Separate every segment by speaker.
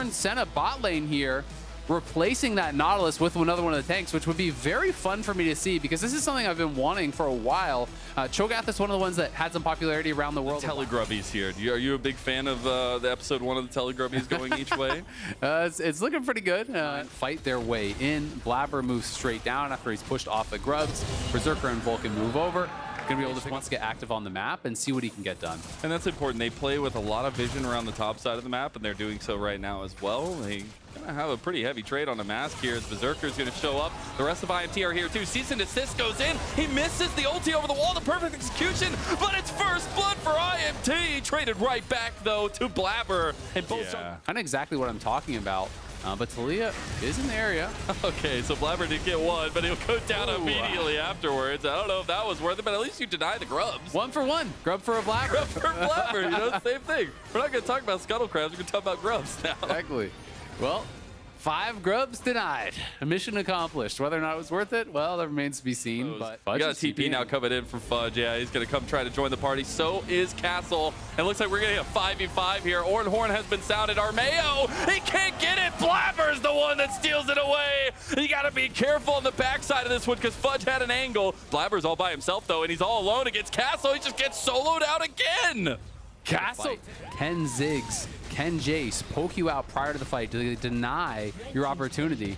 Speaker 1: Ornn sent a bot lane here, replacing that Nautilus with another one of the tanks, which would be very fun for me to see because this is something I've been wanting for a while. Cho'Gath is one of the ones that had some popularity around the world.
Speaker 2: Telegrubbies here. Are you a big fan of the episode 1 of the Telegrubbies going each way?
Speaker 1: It's looking pretty good. Fight their way in. Blabber moves straight down after he's pushed off the grubs. Berserker and Vulcan move over. Going to be able to once get active on the map and see what he can get done.
Speaker 2: And that's important. They play with a lot of vision around the top side of the map, and they're doing so right now as well. They going to have a pretty heavy trade on the mask here as Berserker's going to show up. The rest of IMT are here too. Cease and desist goes in. He misses the ulti over the wall. The perfect execution, but it's first blood for IMT. Traded right back though to Blabber. And both
Speaker 1: I know exactly what I'm talking about. But Talia is in the area.
Speaker 2: Okay, so Blabber did get one, but he'll go down immediately afterwards. I don't know if that was worth it, but at least you deny the grubs.
Speaker 1: 1 for 1. Grub for a Blabber.
Speaker 2: Grub for a Blabber, you know, same thing. We're not going to talk about scuttle crabs. We're going to talk about grubs now.
Speaker 1: Exactly. Well, 5 grubs denied. Mission accomplished. Whether or not it was worth it, well, that remains to be seen. But
Speaker 2: we got a TP now coming in from Fudge. Yeah, he's going to come try to join the party. So is Castle. And it looks like we're going to get a 5v5 here. Horn has been sounded. Armeo, he can't get it. Blabber's the one that steals it away. You got to be careful on the backside of this one because Fudge had an angle. Blabber's all by himself, though, and he's all alone against Castle. He just gets soloed out again.
Speaker 1: Castle. Ken Ziggs, Ken Jace poke you out prior to the fight to deny your opportunity.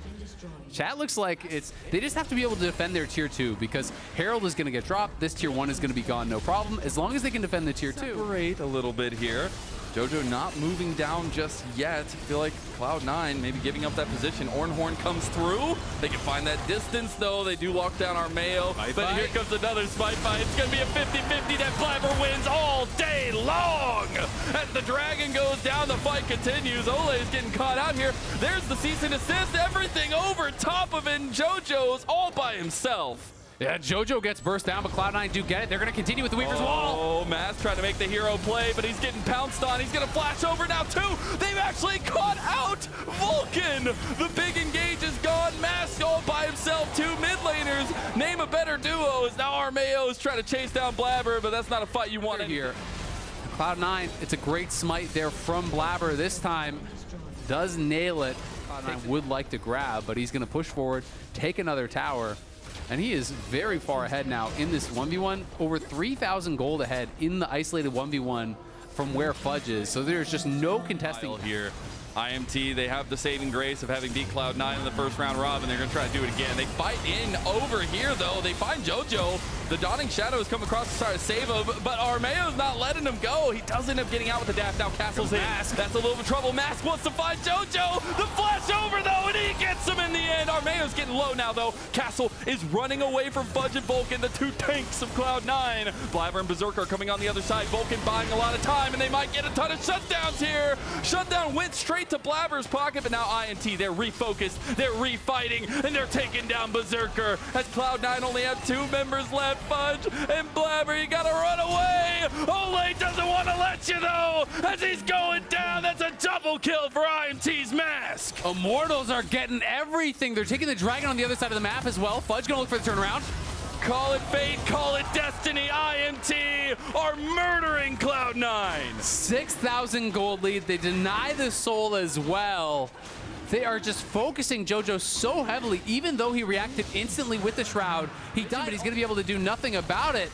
Speaker 1: Chat looks like they just have to be able to defend their tier 2 because Herald is going to get dropped. This tier 1 is going to be gone, no problem, as long as they can defend the tier 2.
Speaker 2: Separate a little bit here. Jojo not moving down just yet. I feel like Cloud9 maybe giving up that position. Horn comes through. They can find that distance, though. They do lock down Armeo. But here comes another smite fight. It's going to be a 50-50 that Blabber wins all day long. As the dragon goes down, the fight continues. Ole is getting caught out here. There's the cease and desist. Everything over top of it. And Jojo's all by himself.
Speaker 1: Yeah, Jojo gets burst down, but Cloud9 do get it. They're going to continue with the Weaver's Wall.
Speaker 2: Oh, Mass trying to make the hero play, but he's getting pounced on. He's going to flash over now, too. They've actually caught out Vulcan. The big engage is gone. Mass all by himself. 2 mid laners. Name a better duo as now Armeo is trying to chase down Blabber, but that's not a fight you want
Speaker 1: here. Cloud9, it's a great smite there from Blabber. This time does nail it. Cloud9 would like to grab, but he's going to push forward, take another tower. And he is very far ahead now in this 1v1. Over 3,000 gold ahead in the isolated 1v1 from where Fudge is. So there's just no contesting
Speaker 2: here. IMT, they have the saving grace of having beat Cloud9 in the first round robin. They're going to try to do it again. They fight in over here, though. They find Jojo. The Dawning Shadow has come across to try to save him, but Armeo's not letting him go. He does end up getting out with the dash. Now Castle's in. Mask. That's a little bit of trouble. Mask wants to find Jojo. The flash over, though, and he gets him in the end. Armeo's getting low now, though. Castle is running away from Fudge and Vulcan, the 2 tanks of Cloud9. Blabber and Berserker are coming on the other side. Vulcan buying a lot of time, and they might get a ton of shutdowns here. Shutdown went straight to Blabber's pocket, but now IMT, they're refocused, they're refighting, and they're taking down Berserker as Cloud9 only have 2 members left. Fudge and Blabber, you gotta run away. Ole doesn't want to let you, though, as he's going down. That's a double kill for IMT's Mask.
Speaker 1: Immortals are getting everything. They're taking the dragon on the other side of the map as well. Fudge gonna look for the turnaround.
Speaker 2: Call it fate, call it destiny. IMT are murdering Cloud9.
Speaker 1: 6,000 gold lead. They deny the soul as well. They are just focusing Jojo so heavily, even though he reacted instantly with the Shroud. He died, but he's going to be able to do nothing about it.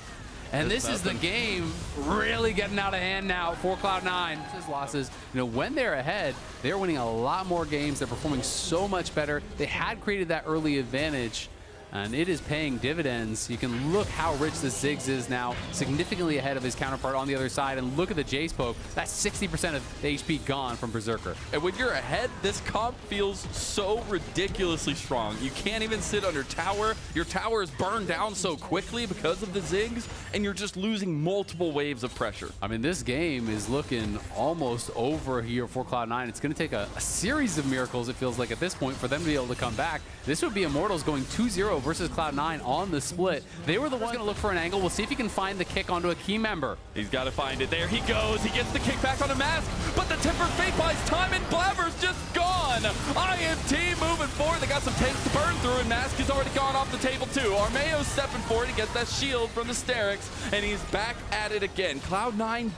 Speaker 1: And this is the game really getting out of hand now for Cloud9. His losses, you know, when they're ahead, they're winning a lot more games. They're performing so much better. They had created that early advantage, and it is paying dividends. You can look how rich the Ziggs is now, significantly ahead of his counterpart on the other side. And look at the Jace poke. That's 60% of the HP gone from Berserker.
Speaker 2: And when you're ahead, this comp feels so ridiculously strong. You can't even sit under tower. Your tower is burned down so quickly because of the Ziggs, and you're just losing multiple waves of pressure.
Speaker 1: I mean, this game is looking almost over here for Cloud9. It's going to take a series of miracles, it feels like, at this point, for them to be able to come back. This would be Immortals going 2-0 versus Cloud9 on the split. They were the ones going to look for an angle. We'll see if he can find the kick onto a key member.
Speaker 2: He's got to find it. There he goes. He gets the kick back on a Mask, but the Tempered Fate buys time, and Blabber's just gone. IMT moving forward. They got some tanks to burn through, and Mask has already gone off the table too. Armeo's stepping forward. He gets that shield from the Sterix, and he's back at it again. Cloud9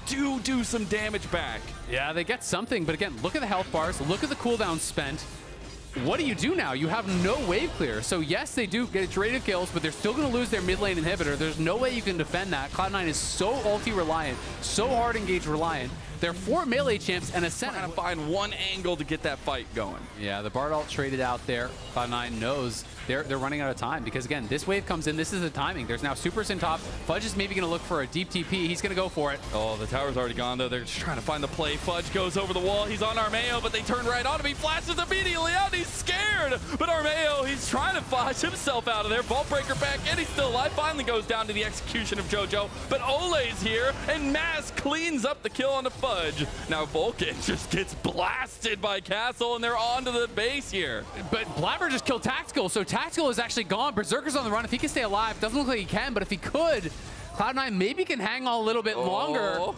Speaker 2: do some damage back.
Speaker 1: Yeah, they get something, but again, look at the health bars. Look at the cooldown spent. What do you do now? You have no wave clear. So yes, they do get iterative kills, but they're still going to lose their mid lane inhibitor. There's no way you can defend that. Cloud9 is so ulti reliant, so hard engage reliant. They're 4 melee champs and a Senna.
Speaker 2: Trying to find one angle to get that fight going.
Speaker 1: Yeah, the Bard ult traded out there. Cloud9 knows they're running out of time because, again, this wave comes in. This is the timing. There's now Supers in top. Fudge is maybe going to look for a deep TP. He's going to go for it.
Speaker 2: Oh, the tower's already gone, though. They're just trying to find the play. Fudge goes over the wall. He's on Armeo, but they turn right on him. He flashes immediately out. He's scared. But Armeo, he's trying to flash himself out of there. Vault Breaker back, and he's still alive. Finally goes down to the execution of JoJo. But Ole's here, and Mask cleans up the kill on the Fudge. Now Vulcan just gets blasted by Castle, and they're on to the base here.
Speaker 1: But Blabber just killed Tactical, so Tactical is actually gone. Berserker's on the run. If he can stay alive, doesn't look like he can, but if he could, Cloud9 maybe can hang on a little bit longer.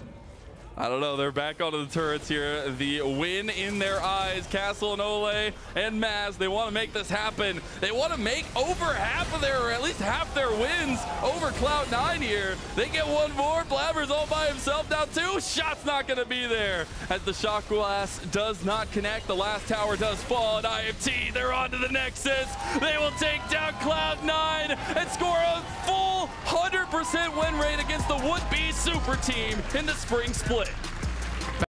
Speaker 2: I don't know. They're back onto the turrets here. The win in their eyes. Castle and Ole and Maz, they want to make this happen. They want to make over half of their, or at least half their wins over Cloud9 here. They get one more. Blabber's all by himself now too. Shot's not going to be there as the Shock Glass does not connect. The last tower does fall, and IMT, they're on to the Nexus. They will take down Cloud9 and score a full 100% win rate against the would-be super team in the spring split.